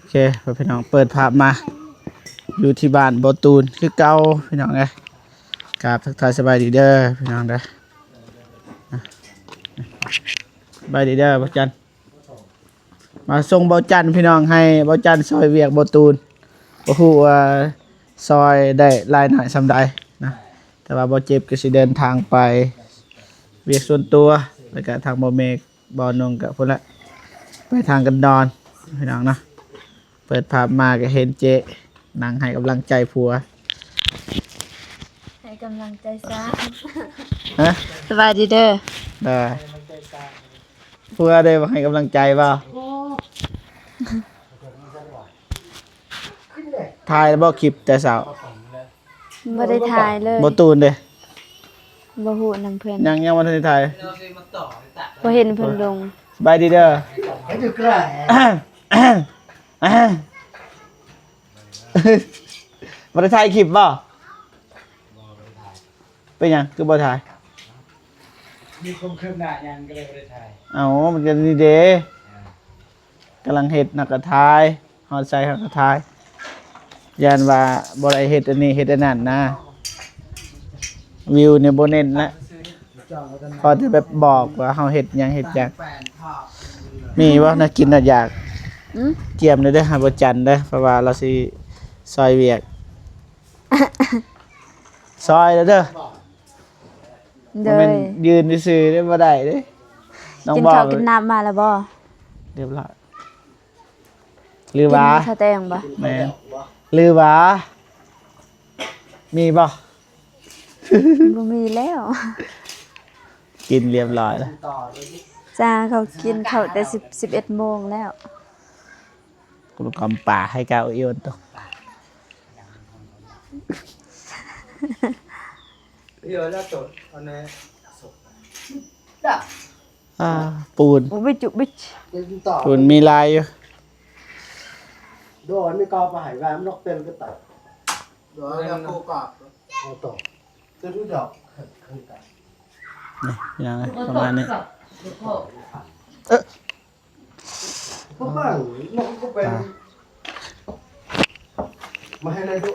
เคพี่น้องเปิดภาพมาอยู่ที่บ้านบ่ตูนคือเก่าพี่น้องเอ้ยกราบทักทายสบายดีเด้อพี่น้องเด้อสบายดีเด้อบ่จันมาส่งบ่จันพี่น้องให้บ่จันซอยเวียกบ่ตูนบ่ฮู้ว่าซอยได้รายหน่อยซำใดนะแต่ว่าบ่เจ็บก็สิเดินทางไปเวียกส่วนตัวแล้วก็ทางบ่เมกบ่นงก็พุ่นละไปทางกันดอนพี่น้องนะเปิดภาพมาก็เห็นเจ๊นั่งให้กำลังใจผัวให้กำลังใจซะ ฮะ สบายดีเด้อ ได้ผัวได้มาให้กำลังใจเปล่าถ่ายแล้วบ่คลิปแต่สาว บ่ได้ถ่ายเลย บ่ตูนเด้ บ่ฮู้นำเพิ่น ยังบ่ทันได้ถ่าย บ่เห็นเพิ่นลง สบายดีเด้อบ่ได้ถ่ายคลิปบ่เป็นหยังคือบ่ถ่ายมีความคืบหน้ายังก็เลยบ่ได้ถ่ายเอ้ามันก็นี่เด้กำลังเฮ็ดนักกระทายฮอดใส่นักกระทายย่านว่าบ่ได้เฮ็ดอันนี้เฮ็ดอันนั้นนะวิวเนี่ยบ่เน้นละพอจะแบบบอกว่าเฮาเฮ็ดหยังเฮ็ดหยังมีบ่น่ากินน่าอยาก เจียมเลยเด้อหาบ่จันเด้อเพราะว่าเราสิซอยเวียก ซอยแล้วเด้อ เด้อ มันยืนซื่อๆได้บ่ได้เด้น้อง กิน บอก ข้าวกินน้ำมาแล้วบ่ เรียบร้อยหรือว่า กินข้าวแตงบ่ แม่นหรือว่ามีบ่ บ่มีแล้ว กินเรียบร้อยแล้ว จ้าเขากินข้าวแต่11 โมงแล้ว กุลกรรมป่าให้กาวอีวันตก เดี๋ยวแล้วจดอันนี้ ปูน บ่ไปจุบิช ปูนมีลายอยู่ โดนไม่กอไปหายแวมนกเต็มก็ตัด เดี๋ยวแล้วกูกรอบ เอาต่อจะรู้ดอก นี่พี่น้องนะประมาณนี้ พวกบ้างนกก็เป็นมาให้นายดู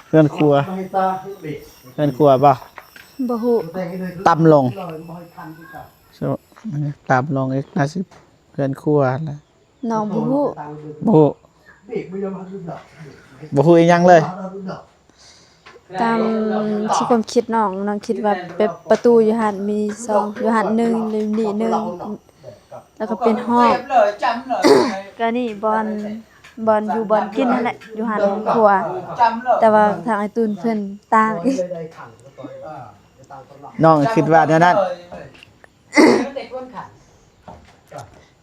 เพื่อนครัว มาให้ตาให้เด็ก เพื่อนครัวป่ะ บ่ฮู้ แต่งให้นายดู ต่ำลง เราไม่ให้ทันที่จะ ตามลงอีกนะสิเพื่อนครัวนะ น้องบ่ฮู้ บ่ฮู้ เด็กไม่ยอมให้ดูดอก บ่ฮู้อีหยังเลย เราดูดอก ตามที่ความคิดน้องคิดว่าแบบประตูอยู่หั่นมี2อยู่หั่น1หรือนี่1แล้วก็เป็นห้อง เลยจำเลย ก็นี่บอลอยู่บอลกินนั่นแหละอยู่หันครัว จำเลย แต่ว่าทางไอ้ตูนเพิ่นต่างอีก ได้ขังแล้วก็ตามตลอด น้องคิดว่าแนวนั้น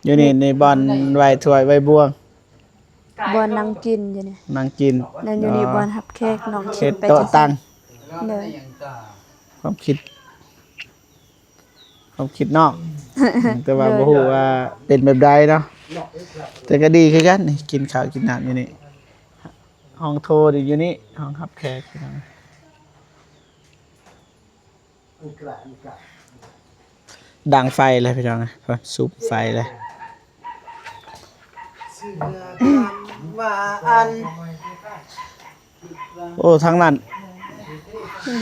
อยู่นี่ในบอลไว้ถ้วยไว้บวง บอลนั่งกินอยู่นี่ นั่งกิน นั่นอยู่นี่บอลหับเค้กน้อง เช็ คิ ด ดไป โต๊ะตั้ง เลย ความคิดนอก แต่ว่าบ่ฮู้ว่าเป็นแบบใดเนาะแต่ก็ดีคือกันนี่กินข้าวกินน้ำอยู่นี่ห้องโทรอยู่นี่ห้องรับแขกพี่น้อง มันกระมันกระ ดังไฟเลยพี่น้องพอซุปไฟเลย เสื้อกันมาอัน โอ้ทั้งนั้น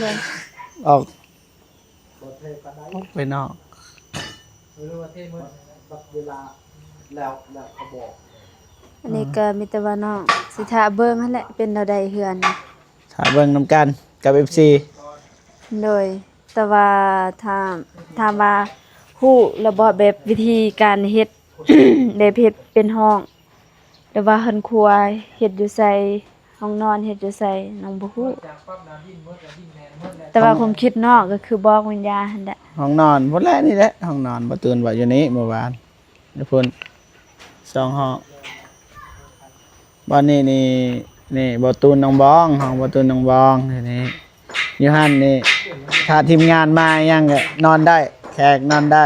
เลย ออก บทเพลงก็ได้ ไปนอก ไม่รู้ว่าเท่มั้ยบัดเวลาแล้วเขาบอก อันนี้ก็มีแต่ว่าน้องสิท่าเบิ่งนั่นแหละเป็นเราใดเฮือน ถ้าเบิ่งนํกันกับ FC เลยแต่ว่าถ้ามาฮู้ระบบแบบวิธีการเฮ็ด แบบเฮ็ดเป็นห้องหรือว่าเฮือนครัวเฮ็ดอยู่ไสห้องนอนเฮ็ดอยู่ไสน้องบ่ฮู้แต่ว่าความคิดน้องก็คือบอกวิญญาณนั่นแหละ ห้องนอนพุ่นแหละนี่แหละห้องนอนบ่ตื่นว่าอยู่นี้เมื่อวานเดี๋ยวพุ่น2ห้องบ้านนี้นี่บ่ตูนน้องบองห้องบ่ตูนน้องบองนี่อยู่หั่นนี่ถ้าทีมงานมายังก็นอนได้ แขกนอนได้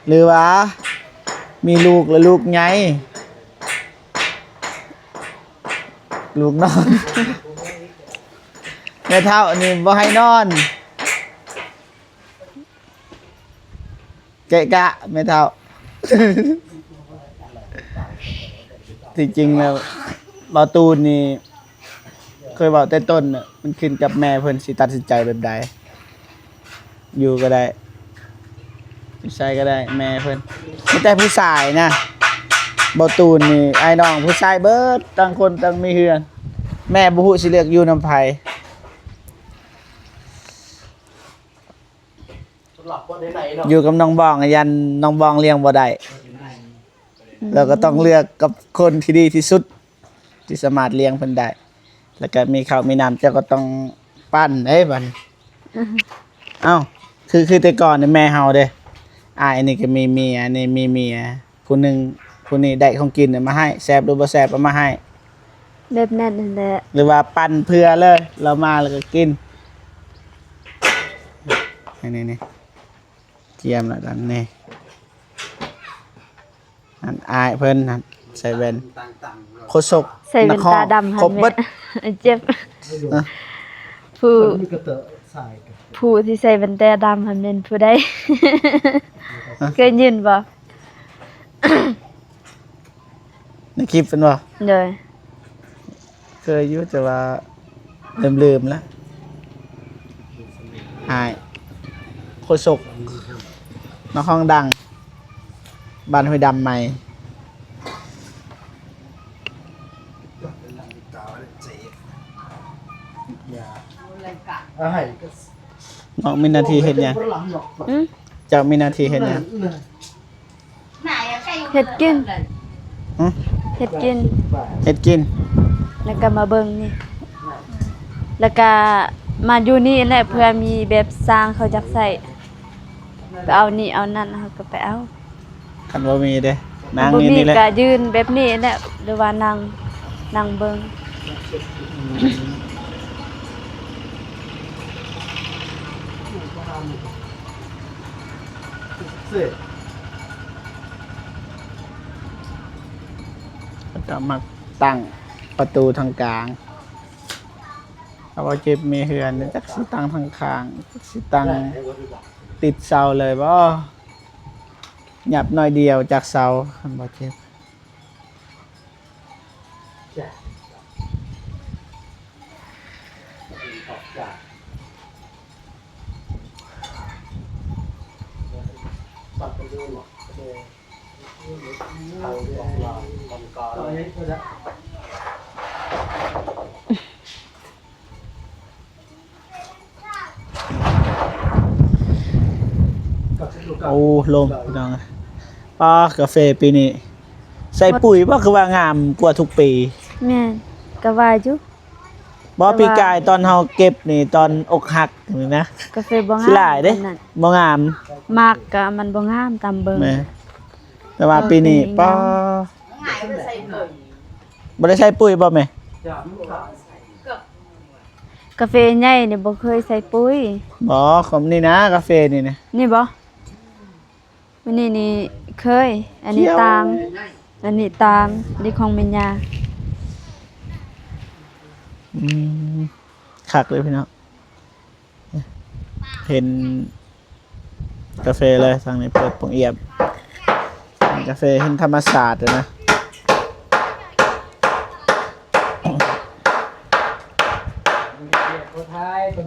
หรือว่ามีลูกแล้วลูกไงลูกนอน แม่เฒ่านี่บ่ให้นอน เกะกะแม่เฒ่า ที่จริงแล้วบอตูนนี่เคยบอกแต่ต้นน่ะมันขึ้นกับแม่เพิ่นสิตัดสินใจแบบใดอยู่ก็ได้ผู้ชายก็ได้แม่เพิ่นไม่แต่ผู้ชายนะบอตูนนี่ไอ้น้องผู้ชายเบิดต่างคนต่างมีเฮือนแม่บ่ฮู้สิเลือกอยู่นำไผ สำหรับคนไหนๆเนาะ อยู่กับน้องบองยันน้องบองเลี้ยงบ่ได้เราก็ต้องเลือกกับคนที่ดีที่สุดที่สามารถเลี้ยงเพิ่นได้แล้วก็มีข้าวมีน้ำเจ้าก็ต้องปั้นเอ้ยบัดนี้เอ้าคือแต่ก่อนนี่แม่เฮาเด้อ้ายนี่ก็มีเมียนี่มีเมียผู้หนึงผู้นี้ได้ของกินน่ะมาให้แซ่บหรือบ่แซ่บเอามาให้ แบบนั้นนั่นแหละ หรือว่าปั้นเพื่อเลยเรามาแล้วก็กินนี่เจียมแล้วกันนี่อันอายเพิ่นนั่นใส่แว่น ต่างๆ โคศก ใส่แว่นตาดำ ครบเบิด เจ็บ อ่ะ ผู้ มีกระเตอะใส่กัน ผู้ที่ใส่แว่นตาดำหันเป็นผู้ใดเคยยินบ่ ในคลิปเป็นบ่ เลย เคยอยู่แต่ว่าลืมแล้วอายโคศกนักห้องดังบ้านห้วยดำใหม่ ให้ก็ น้องมีหนาทีเฮ็ดหยัง หลังหรอก อืม เจ้ามีหนาทีเฮ็ดหยัง เฮ็ดกิน หึ เฮ็ดกิน เฮ็ดกิน แล้วก็มาเบิ่งนี่ แล้วก็มาอยู่นี่แหละเพื่อมีแบบสร้างเขาจักใส่ไปเอานี่เอานั่นเขาก็ไปเอา คันบ่มีเด้นาง บ่ นี่ มี นี่แหละ ก็ยืนแบบนี้แหละหรือว่านั่งเบิ่ง เสร็จ แล้วก็มาตั้งประตูทางกลางเอาไว้เก็บมีเฮือนจักสิตั้งทางข้างจักสิตั้งติดเสาเลยบ่หยับหน่อยเดียวจากเสาคันบ่เจ็บ ปัดไปดูหรอกเอาบอกลาลำกาเอาให้ก็ได้ โอ้ลมพี่น้องป้ากาแฟปีนี้ใส่ปุ๋ยบ่คือว่างามกว่าทุกปี แม่นก็ว่าอยู่ บ่ปีกายตอนเฮาเก็บนี่ตอนอกหักนี่นะ กาแฟบ่งาม สิหลายเด้ ปานนั้น บ่งาม มากก็มันบ่งามตามเบิ่ง แม่แต่ว่าปีนี้ ปีนี้ ป้าบ่ได้ใส่ปุ๋ยบ่แม่ กาแฟใหญ่นี่บ่เคยใส่ปุ๋ย บ่ของนี่นะกาแฟนี่นะ นี่บ่วันนี้นี่เคย อันนี้ เขียว ตางอันนี้ตางอันนี้ของแม่ย่า อืมคักเลยพี่น้องเห็นกาแฟเลยทางนี้เปิดปงเอียบกาแฟเห็นธรรมศาสตร์เลยนะ คนไทยเป็น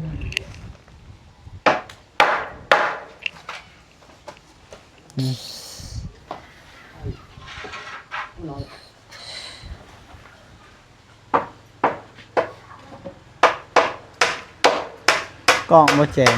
กล้องบ่แจ้ง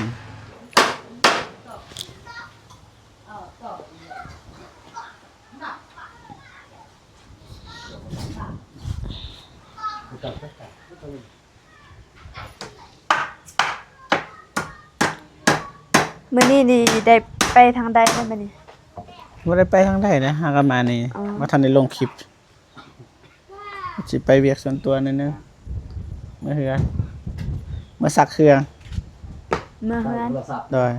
มื้อนี้นี่ได้ไปทางใดได้มื้อนี้ บ่ได้ไปทางใดนะหากันมานี่ อ๋อ บ่ทันได้ลงคลิปสิไปเวียกส่วนตัวนิดนึงเมื่อเฮือมาซักเครื่อง เมื่อเฮือน โทรศัพท์ โดย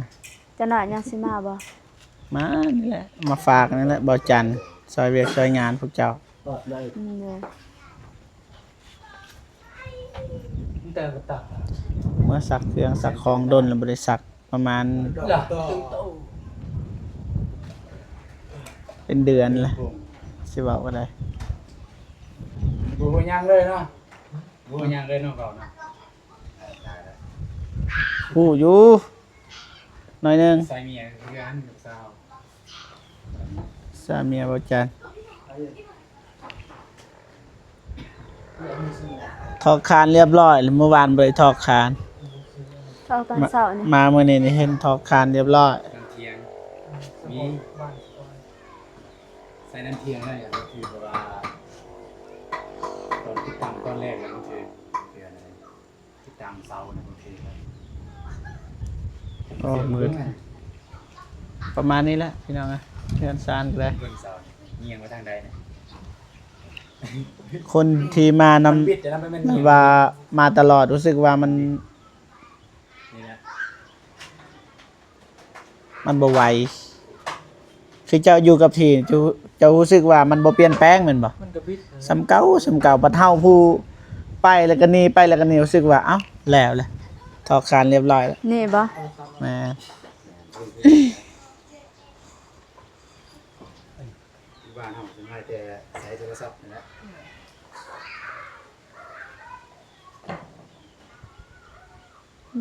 จะหน่อยยังสิมาบ่ มานี่แหละมาฝากนี่แหละบ่จันทร์ซอยเวียกซอยงานพวกเจ้า เปิดเลย เลย แต่กระตัก เมื่อซักเครื่องซักของดนแล้วบ่ได้ซักประมาณ อยากตึงโต เป็นเดือนแหละสิเว้าว่าได้ บูยังเลยเนาะบูยังเลยเนาะเก่าเนาะ ผู้อยู่หน่อยหนึง ใส่เมียคืออันกับสาว สามีบ่จันทอกคานเรียบร้อยแล้วเมื่อวานบ่ได้ทอกคาน เท่าตอนเช้านี่ มามื้อนี้นี่เห็นทอกคานเรียบร้อย น้ำเทียงมีใส่น้ำเทียงได้อย่างคือแบบว่าตอนติดตั้งก้อนแรกแล้วมันคือเดือนอะไรติดตั้งเสาเนี่ยมันคือ ก็มืดประมาณนี้แหละพี่น้องนะเพื่อนซานก็ได้ เบิ่งเสาเงียงไปทางใดเนี่ย คนที่มาน มันบิดแต่นั้นมันเงียง ำว่ามาตลอดรู้สึกว่ามัน นี่นะ มันบ่ไหวคือเจ้าอยู่กับที่เจ้ารู้สึกว่ามันบ่เปลี่ยนแปลงแม่นบ่ มันก็บิด สำเก่าบัดเฮาผู้ไปแล้วก็หนี่ไปแล้วก็หนี่รู้สึกว่าเอ้าแล้วแหละทอกคานเรียบร้อยแล้ว นี่บ่ แม่ ที่บ้านเฮาสิมาแต่ใช้โทรศัพท์นี่แหละ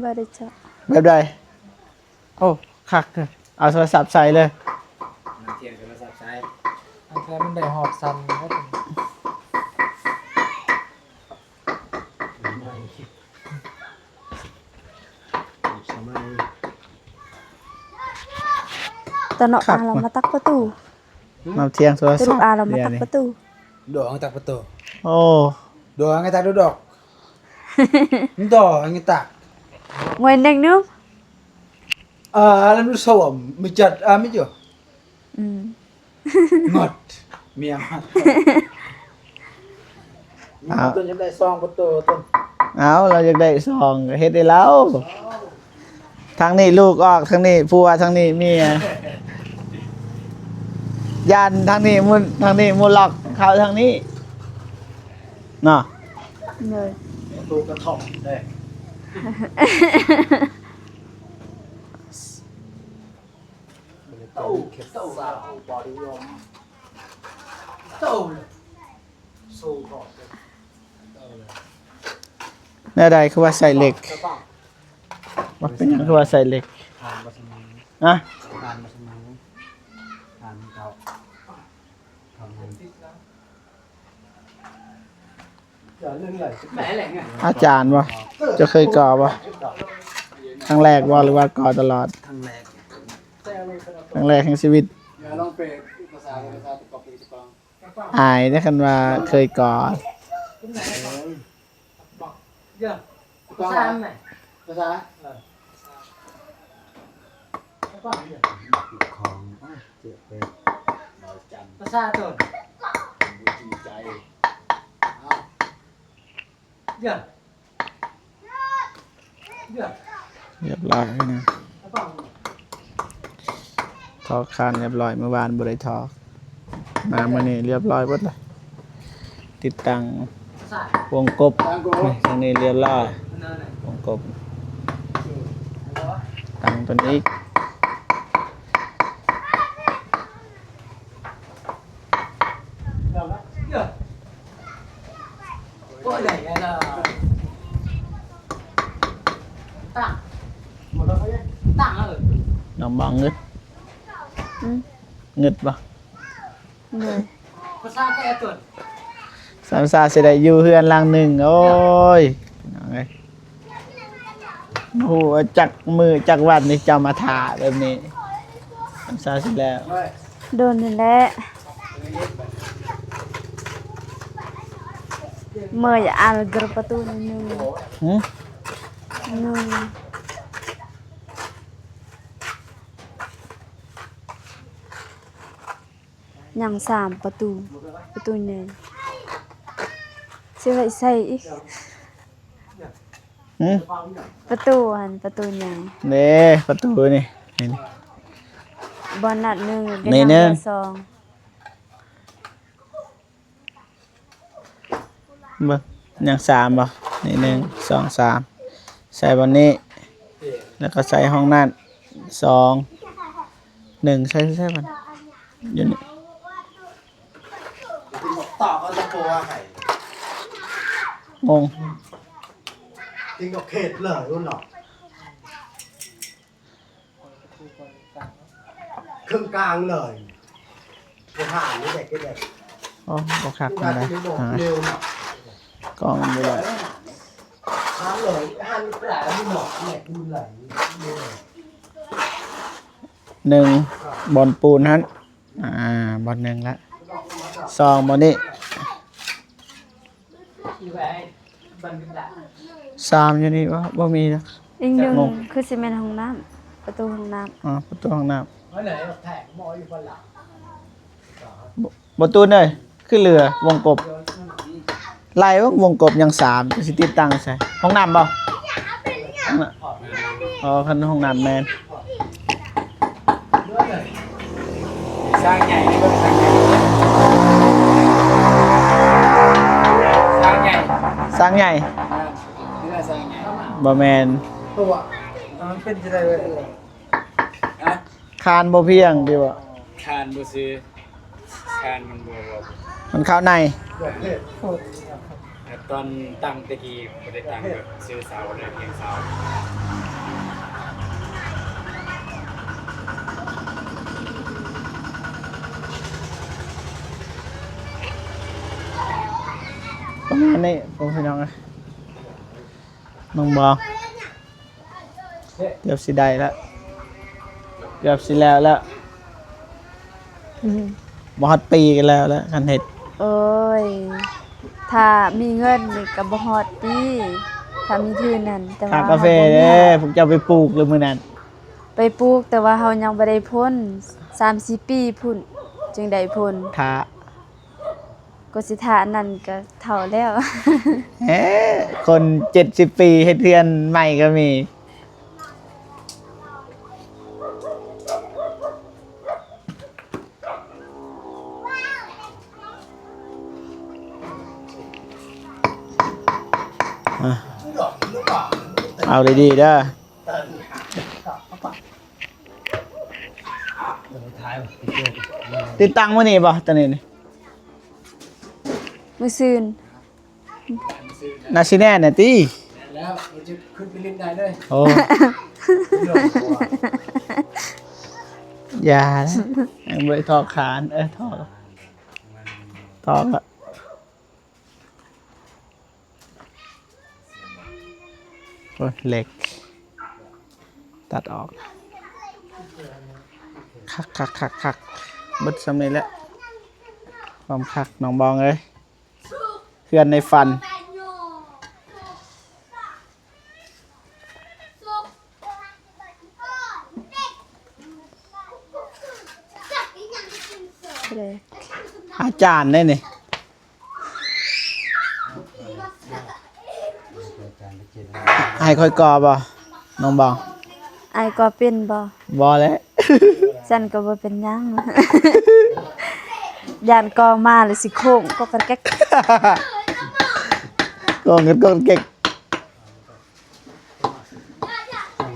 บ่ได้เจาะ แบบใดโอ้คักเถอะเอาโทรศัพท์ใส่เลย น้ำเทียงโทรศัพท์ใช้ อันแท้มันได้หอบซันครับผม ตอนเนาะอาเรามาตักประตู มาเที่ยงโทร ส ศั รุ พ ป ท์ อาเรามา เดี๋ย ตั ว ก นี้ ประตู ดอกตักประตู โอ้ ดอกไงตักดอกมันดอกไงตัก งวยหนึ่งนึง แล้วมันสวมมันจัดไม่จ่อ อืม งดเมียมันต้นจะได้ซองประตูต้น เอาเราอยากได้ซองก็เฮ็ดได้แล้วทางนี้ลูกออกทางนี้ผัวทางนี้เมียยันทางนี้มุนทางนี้มุนล็อกเข้าทางนี้เนาะ เลย ประตูกระท่อมได้เต้าเข็ดเต้าบอดี้ยอมเต้าเลยโซ่ก่อน แน่ใดคือว่าใส่เหล็กว่าเป็นหยังคือว่าใส่เหล็ก ทานมาสมัง นะ ทานมาสมังทานเก่าทำมันจะเรื่องใหญ่แหมแหล่งไง อาจารย์วะจะเคยก่อวะครั้งแรกวะหรือว่าก่อตลอด ทางแรก ครั้งแรกแห่งชีวิต อย่าลองเปรย์ภาษาตะกอบปีตะกอง อายได้คันว่าเคยก่อ เยอะภาษาไหนภาษาของเจ็บไปเราจำ ภาษาตัว บูจีใจ เยอะเยอะ เรียบร้อยนะทอคานเรียบร้อยเมื่อวานบริทอมาเมื่อนี้เรียบร้อยหมดเลยติดตั้ง ภาษาว งกบนี่ทางนี้เรียบร้อย นั่นแหละ วงกบตั้งตัวนี้อีก เยอะโอ้ยไหนกันล่ะตั้งหมดแล้วเขายังตั้งแล้วเหรอ น้องบังเงึด อืม เงึดปะ เลย ภาษาแค่ตัว สามซาเสได็จอยู่เฮือนหลังหนึ่งโอ้ยเอาไงโอ้โหจักมือจักวันนี่จะมาถ่าแบบนี้สามซาเสร็จแล้ว โดนนั่นแหละเมื่ออย่าอ่านกระประตูนิดนึง หืม นึงยัง3ประตูใหญ่สิไว้ใส่อีก หืม ประตูหันประตูใหญ่ เด้ประตูนี่นี่ บอลนัดหนึ่ง นี่หนึ่ง สอง เบิ่งยังสามบ่นี่หนึ่งสองสามใส่บนนี้ แล้วก็ใส่ห้องนั่นสองหนึ่งใช่มันอยู่นี่ ต่อก็ตะโกว่าไข่ งง จริงกับเขตเลยรุ่นหรอครึ่งกลางเลยกูห่างนี่เด็กก็เด็ก โอ้บ่คัก กู มา ได้ ได้ ที่บอกเร็วหน่อย กล้องบ่ได้ ห้ามเลยห้ามนี่แปลแล้วไม่บอกเด็กดูไหลเนี่ย 1บอลปูนนั้นบอล1ละ2บอลนี้3อยู่นี่บ่มีนะ อีกหนึ่ง งง คือสิแม่นห้องน้ำประตูห้องน้ำ ประตูห้องน้ำ เมื่อไหร่แทงมออยู่คนหลัง ประตูเด้ยคือเรือวงกบไล่วงกบยัง3จะสิติดตั้งใส่ห้องน้ำบ่ห้องน้ำอ๋อคันห้องน้ำแม่น สร้างใหญ่นี่ก็สร้างใหญ่สร้างใหญ่ สร้างใหญ่ นี่แหละสร้างใหญ่ บ่แม่น ตัวมันเป็นจะได้เลย อะ คานบ่เพียงดีบ่ คานบ่ซื้อคานมันบ่ มันเข้าใน แบบเด็ก แต่ตอนตั้งตะกี้บ่ได้ตั้งแบบซื้อเสาเลยเพียงเสา ประมาณนี้ผมพี่น้องน้องบอกเกือบสิได้แล้วเกือบสิแล้วบ่ฮอดปีกันแล้วคันเฮ็ด โอ้ย ถ้ามีเงินนี่ก็บ่ฮอดติถ้ามีทุนนั่นแต่ ค่า ว่า กาแฟเด้ผมจะเอาไปปลูกเลยมื้อนั้น ไปปลูกแต่ว่าเฮายังบ่ได้พ้น 3-4 ปีพุ่นจึงได้พ้น ถ้า ก็สิทาอันนั้นก็เฒ่าแล้ว เอ๊ะคน70ปีเฮ็ดเทือนใหม่ก็มีเอาดีๆเด้อ ท้าย ติดตั้งมื้อนี้บ่ตอนนี้นี่ มื้อซืน น่าสิแน่น่ะติ แล้วมันจะขึ้นไปเล่นได้เลย โอ้อย่านะยังบ่ได้ทอกขานทอกอะโอ้ยเหล็ก ตัดออก คักเบิดสำเร็จแล้วความคักน้องบองเอ้ยเพื่อนในฝัน เลย อาจารย์ได้นี่ให้ค่อยกอบ่น้องบอง ไอายก็เป็นบ่ บ่แล้ว ฉันก็บ่เป็นหยัง ย่านก็มาหรือสิโค้งก็กระแก๊ก โกงกันโกงเก่ง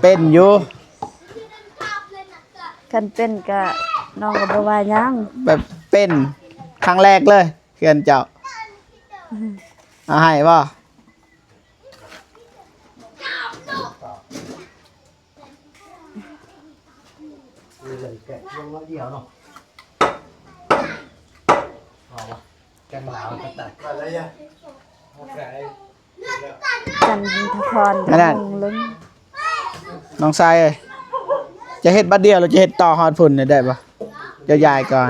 เป็นอยู่ คันเป็นก็น้องก็บ่ว่าหยัง แบบเป็นครั้งแรกเลยเพื่อนเจ้าเอาให้บ่ มีเลยแกะลงแล้วเดียวเนาะแกงหลาวก็ตัดอะไรอ่ะโอเค จันทพรก็งงลึง น้องชายเอ้ยจะเฮ็ดบัดเดียวหรือจะเฮ็ดต่อฮอดพุ่นเนี่ยได้ปะจะยายก่อน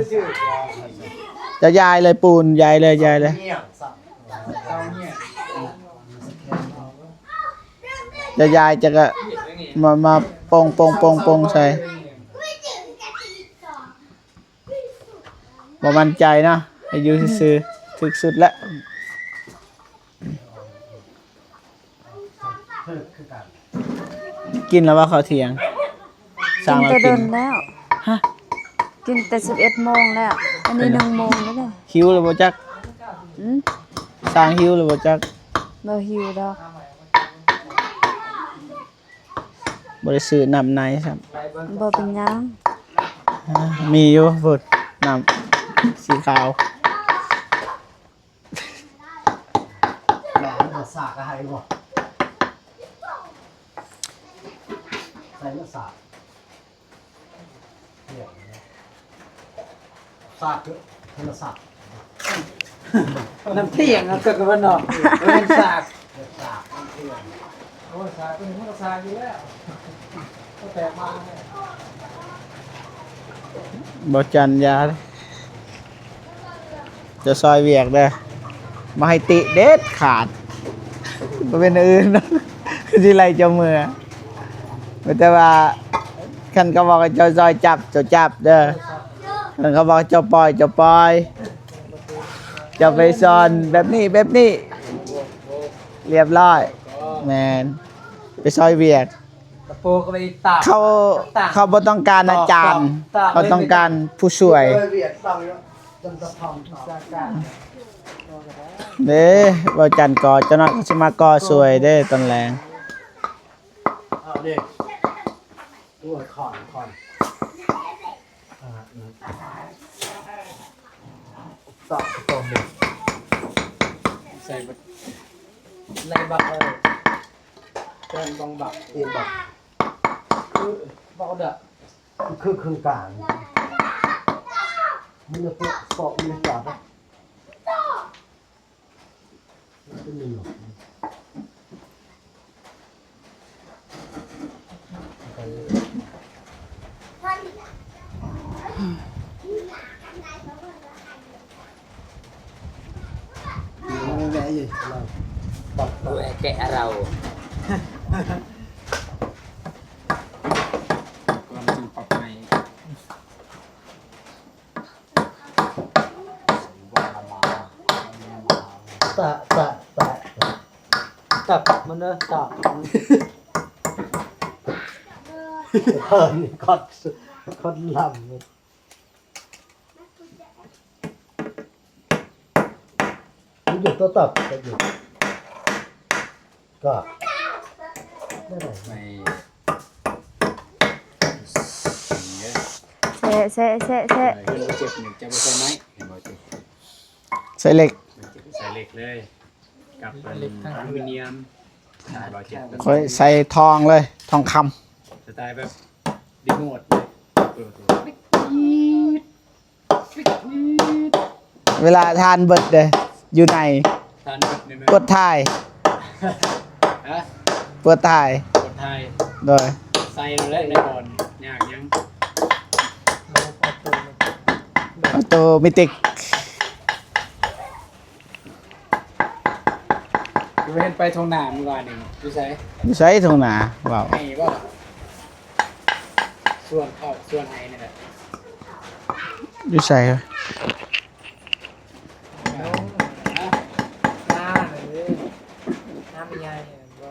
จะยายเลยปูนยายเลย เนี่ยสับ เสาเนี่ย จะยายจะก็มาปงใส่บ่มั่นใจนะให้อยู่ซื่อๆถึกสุดแล้ว คือกัน กินแล้วว่าเขาวเที่ยงสั่ กิ ง น เรา แต่ กิ เดิ น นแล้ว ฮะ กินแต่11โมงแล้ว อันนี้1โมงแล้วเด้อ หิวหรือบ่จัก อืม สร้างหิวหรือบ่จัก บ่หิวดอก บ่ได้ซื้อน้ำในครับ บ่เป็นหยัง มีอยู่พุ่นน้ำสีขาว หลาวภาษา สากอะไรบ่ใส่เนื้อสากเนี่ยสากเนื้อสาก น้ำเที่ยงนะก็กระวันนอกเป็นสาก สากน้ำเที่ยง โอ้สากเป็นมันก็สากอยู่แล้วก็แตกมาเนี่ย บ่จันยาจะซอยเวียกเด้อมาให้ติเด็ดขาดบ่เป็นอื่น สิไล่เจ้ามือแต่ว่าคันเขาบอกให้เจ้าซอยจับเจ้าจับเด้อคันเขาบอกเจ้าปล่อยเจ้าปล่อยเจ้าไปซ่อนแบบนี้เรียบร้อยแม่นไปซอยเวียก ตะปูก็ไปตาก เขาบ่ต้องการอาจารย์ เขาต้องการผู้ช่วย เวียดฟังเนาะจนตะพองต่อ สากการ เด้บ่จันก่อเจ้าน้อยเขาสิมาก่อสวยเด้ตอนแลง เอาดิด้วยคอนตอกตรงนี้ ใส่บัตรในบัตรเลยแกนบองบัตร เตียนบอก บอกเด้อ คือคือกลางมันจะปอกมันจับอ่ะเป็นหนึ่งหรอกแม่ยี่เราบอก ดูแกะเราความจริงปรับใหม่ ตะตับมันเนอะตับ นี่คนลำนี่หยุดตัวตับจะหยุดก็ไม่ได้ ไม่ แซะ เห็นบ่เจ็บหนึ่งจะบ่ใช่ไหมเห็นบ่เจ็บ ใส่เหล็ก ใส่เหล็กเลย กับอลูมิเนียมใส่บาเจ็ต ค่อยใส่ทองเลยทองคำ สไตล์แบบรีโมทเลยเปิดตัว เวลาทานเบิดเด้อยู่ใน ทานแบบในมื กดถ่าย ฮะ เปิดถ่าย กดไทย โดย ใส่เลยในบอลยากยัง ออโตเมติก กูเห็นไปทงหน้าเมื่อวานนี่ดูใส่ ใช้ทงหนาว้าว ให้บ่ส่วนเข้าส่วนให้นี่แหละ อยู่ใส่ ฮะน้าเลยน้ำใหญ่บ่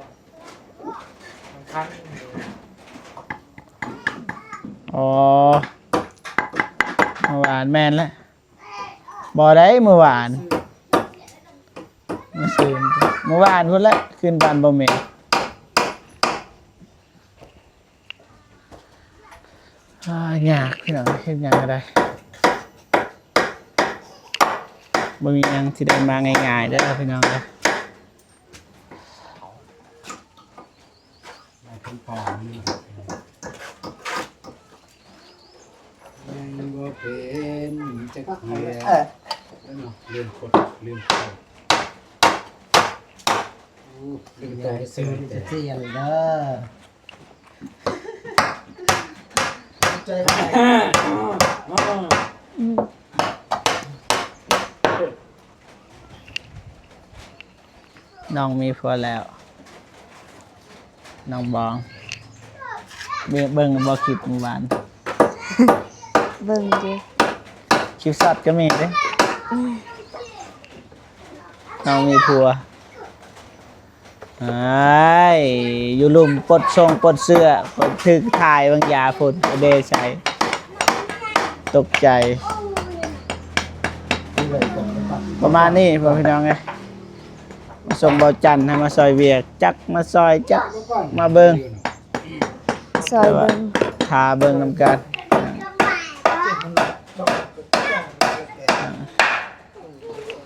มันคัน อ๋อเมื่อวานแม่นแล้วบ่ได้เมื่อวานเมื่อวานพุ่นละขึ้นบ้านบ่แม่นยากพี่น้องเฮ็ดหยังก็ได้บ่มีหยังที่ได้มาง่ายๆเด้อพี่น้องเด้อ ยังบ่เป็นจักเทีย ลืมกดลืมเข้า ลืมใจซื้อ จะเจียนเด้อใจไหน อืม น้องมีผัวแล้ว น้องบองเบิ่งบ่คลิปเมื่อวาน เบิ่งดิ คลิปสัตว์ก็มีเด้น้องมีผัวอยู่ลุ่มปลดทรงปลดเสื้อปลดถึกถ่ายบางยาพุ่นเดใช้ตกใจประมาณนี้พ่อพี่น้องไงมาส่งเบาจันทร์ให้มาซอยเวียกจักมาซอยจักมาเบิ่ง ซอยเบิ่ง ทาเบิ่งนำกัน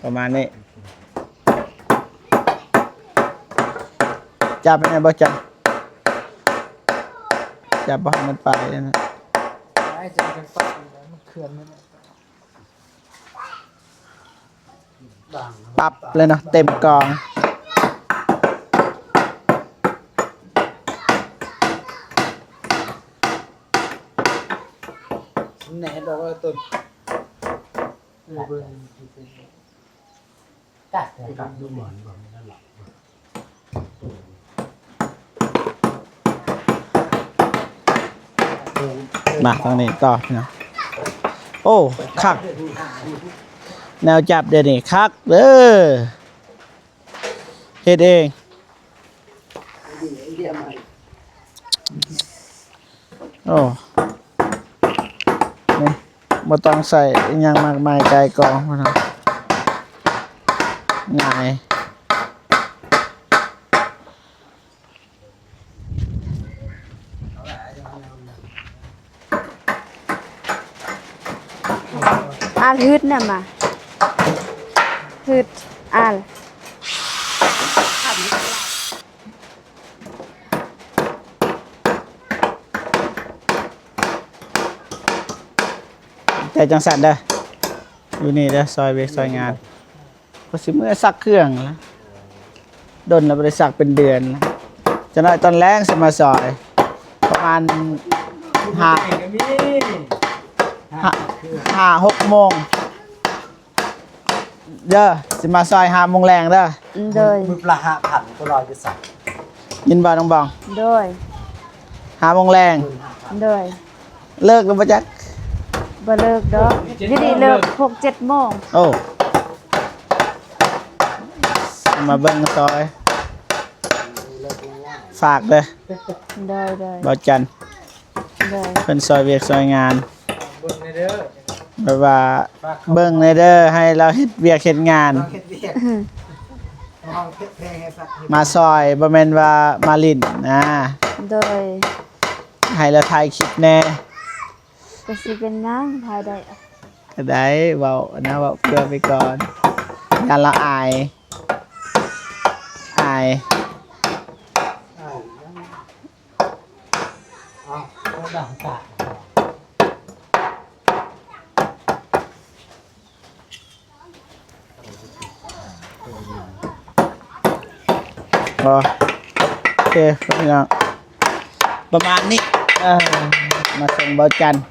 ประมาณนี้ จับไปไหนบ่จับจับบ่ให้มันไปนะ ไอ้จะเป็นปักมันเขื่อนมัน ปับเลยเนาะเต็มกอง แหน่บอกว่าต้นกัดกัดดูเหมือนแบบนั้นหรอ มาทางนี้ต่อพี่น้องโอ้คักแนวจับเดี๋ยวนี้คักเด้อเฮ็ดเองโอ้นี่บ่ต้องใส่อิหยังมากมายไกลกองพี่น้องง่าย อาลฮึดน่ะมาฮึดอาล แต่จังสันเด้ออยู่นี่เด้อซอยเวกซอยงานพอสิเมื่อซักเครื่องแล้วดนแล้วบ่ได้ซักเป็นเดือนแล้วจะน้อยตอนแรงสิมาซอยประมาณ5-6 โมงเด้อสิมาซอย5 โมงแรงเด้อ โดย มือปลา5,000ก็รอจะสั่ง ยินบ่น้องบอง โดย 5 โมงแรง โดย เลิกแล้วบ่จัก บ่เลิกดอกอยู่ดีเลิก 6-7 โมง โอ้มาเบิ่งซอย ฝากเด้อ โดยโดย บ่าวจันทร์ โดย เพิ่นซอยเวียกซอยงาน บนในเด้อ แบบว่าเบิ่งในเด้อให้เราเฮ็ดเวียกเฮ็ดงาน เฮ็ดเวียกห้องเพลงให้ฟัง มาซอยบ่แม่นว่ามาลิ้นนะ โดย ให้เราถ่ายคลิปแน่ ก็สิเป็นหยังภายใด ก็ได้เว้านะเว้าเพื่อไปก่อนอย่าละอายอาย ก็ดังตา บ่โอเคพี่น้องประมาณนี้มาส่งเบาจันทร์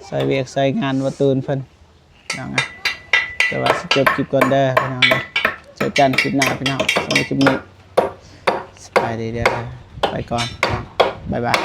ซอยเวียกซอยงานบ่ตูนเพิ่นพี่น้องนะแต่ว่าสิจบคลิปก่อนเด้อพี่น้องเด้อเจอกันคลิปหน้าพี่น้องสำหรับคลิปนี้สบายดีเด้อไปก่อนบ๊ายบาย